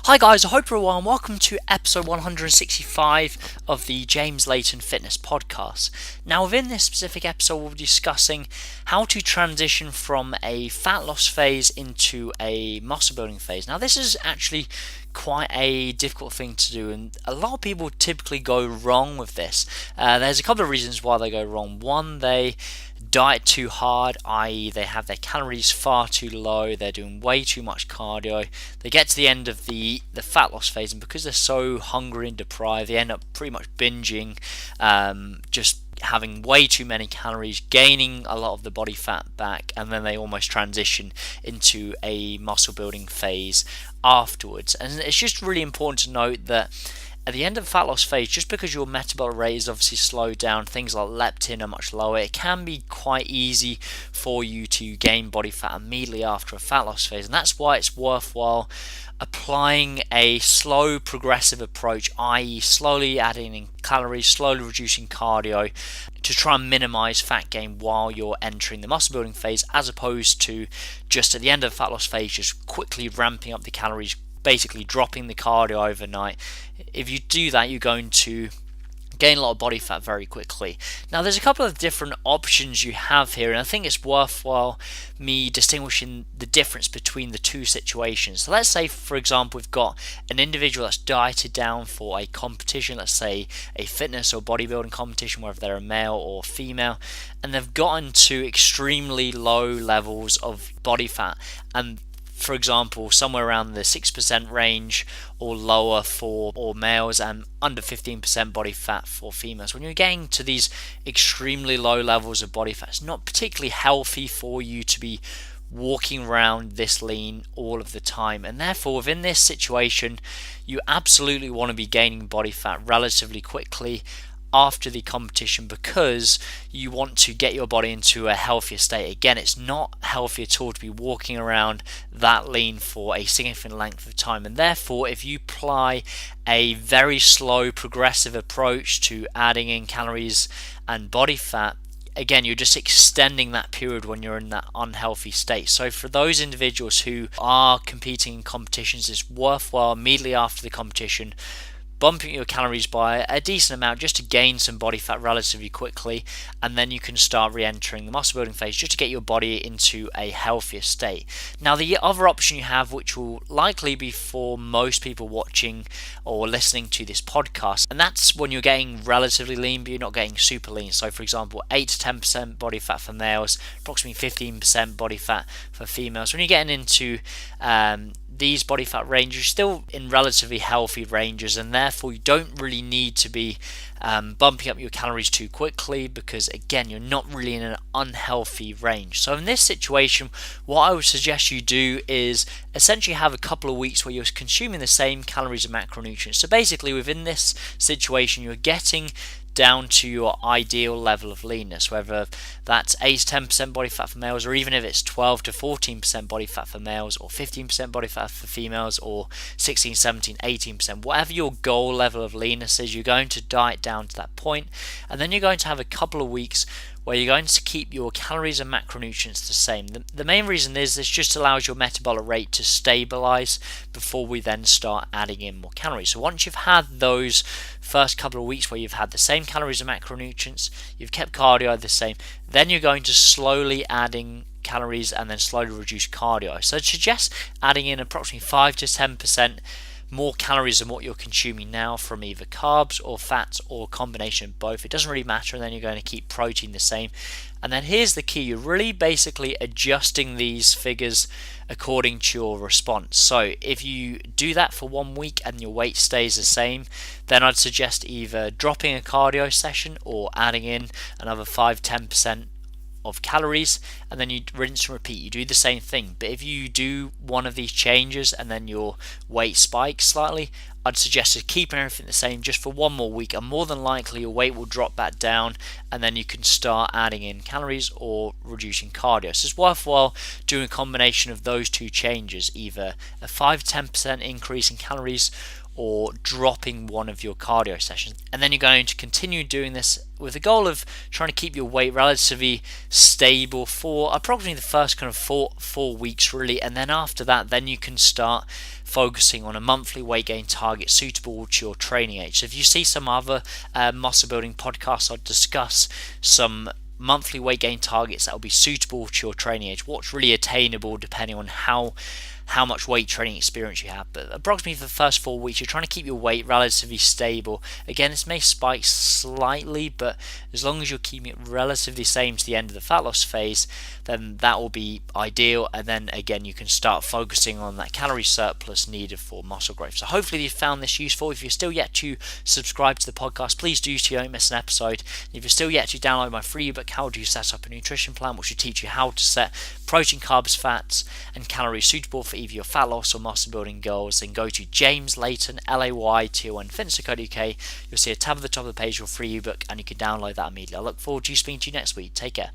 Hi guys, I hope you're well and welcome to episode 165 of the Layton Fitness Podcast. Now within this specific episode we'll be discussing how to transition from a fat loss phase into a muscle building phase. Now this is actually quite a difficult thing to do, and a lot of people typically go wrong with this. There's a couple of reasons why they go wrong. One, they diet too hard, i.e. they have their calories far too low, they're doing way too much cardio. They get to the end of the fat loss phase, and because they're so hungry and deprived, they end up pretty much binging, just having way too many calories, gaining a lot of the body fat back, and then they almost transition into a muscle building phase afterwards. And it's just really important to note that at the end of the fat loss phase, just because your metabolic rate is obviously slowed down, things like leptin are much lower, it can be quite easy for you to gain body fat immediately after a fat loss phase. And that's why it's worthwhile applying a slow progressive approach, i.e. slowly adding in calories, slowly reducing cardio, to try and minimize fat gain while you're entering the muscle building phase, as opposed to just at the end of the fat loss phase just quickly ramping up the calories, basically dropping the cardio overnight. If you do that, you're going to gain a lot of body fat very quickly. Now there's a couple of different options you have here, and I think it's worthwhile me distinguishing the difference between the two situations. So let's say, for example, we've got an individual that's dieted down for a competition, let's say a fitness or bodybuilding competition, whether they're a male or female, and they've gotten to extremely low levels of body fat, and for example, somewhere around the 6% range or lower for all males and under 15% body fat for females. When you're getting to these extremely low levels of body fat, it's not particularly healthy for you to be walking around this lean all of the time, and therefore within this situation you absolutely want to be gaining body fat relatively quickly after the competition, because you want to get your body into a healthier state. Again, it's not healthy at all to be walking around that lean for a significant length of time, and therefore if you apply a very slow progressive approach to adding in calories and body fat, again, you're just extending that period when you're in that unhealthy state. So for those individuals who are competing in competitions, it's worthwhile immediately after the competition bumping your calories by a decent amount just to gain some body fat relatively quickly, and then you can start re-entering the muscle building phase just to get your body into a healthier state. Now the other option you have, which will likely be for most people watching or listening to this podcast, and that's when you're getting relatively lean but you're not getting super lean. So for example, 8 to 10% body fat for males, approximately 15% body fat for females. When you're getting into these body fat ranges, are still in relatively healthy ranges, and therefore you don't really need to be bumping up your calories too quickly, because again, you're not really in an unhealthy range. So in this situation, what I would suggest you do is essentially have a couple of weeks where you're consuming the same calories and macronutrients. So basically within this situation, you're getting down to your ideal level of leanness, whether that's 8 to 10% body fat for males, or even if it's 12 to 14% body fat for males, or 15% body fat for females, or 16, 17, 18%, whatever your goal level of leanness is, you're going to diet down to that point, and then you're going to have a couple of weeks where you're going to keep your calories and macronutrients the same. The main reason is this just allows your metabolic rate to stabilize before we then start adding in more calories. So once you've had those first couple of weeks where you've had the same calories and macronutrients, you've kept cardio the same, then you're going to slowly adding calories and then slowly reduce cardio. So I'd suggest adding in approximately 5 to 10% more calories than what you're consuming now from either carbs or fats or a combination of both. It doesn't really matter, and then you're going to keep protein the same. And then here's the key, you're really basically adjusting these figures according to your response. So if you do that for 1 week and your weight stays the same, then I'd suggest either dropping a cardio session or adding in another 5-10% of calories, and then you rinse and repeat. You do the same thing. But if you do one of these changes and then your weight spikes slightly, I'd suggest just keeping everything the same just for 1 more week, and more than likely your weight will drop back down, and then you can start adding in calories or reducing cardio. So it's worthwhile doing a combination of those two changes, either a 5-10% increase in calories or dropping one of your cardio sessions. And then you're going to continue doing this with the goal of trying to keep your weight relatively stable for approximately the first kind of four weeks really, and then after that then you can start focusing on a monthly weight gain target suitable to your training age. So if you see some other muscle building podcasts, I'll discuss some monthly weight gain targets that will be suitable to your training age, what's really attainable depending on how much weight training experience you have. But approximately for the first 4 weeks, you're trying to keep your weight relatively stable. Again, this may spike slightly, but as long as you're keeping it relatively same to the end of the fat loss phase, then that will be ideal. And then again, you can start focusing on that calorie surplus needed for muscle growth. So hopefully you found this useful. If you're still yet to subscribe to the podcast, please do so you don't miss an episode. And if you're still yet to download my free ebook, How Do You Set Up a Nutrition Plan, which will teach you how to set protein, carbs, fats, and calories suitable for either your fat loss or muscle building goals, then go to James Layton, LAYTON, You'll see a tab at the top of the page for free ebook, and you can download that immediately. I look forward to speaking to you next week. Take care.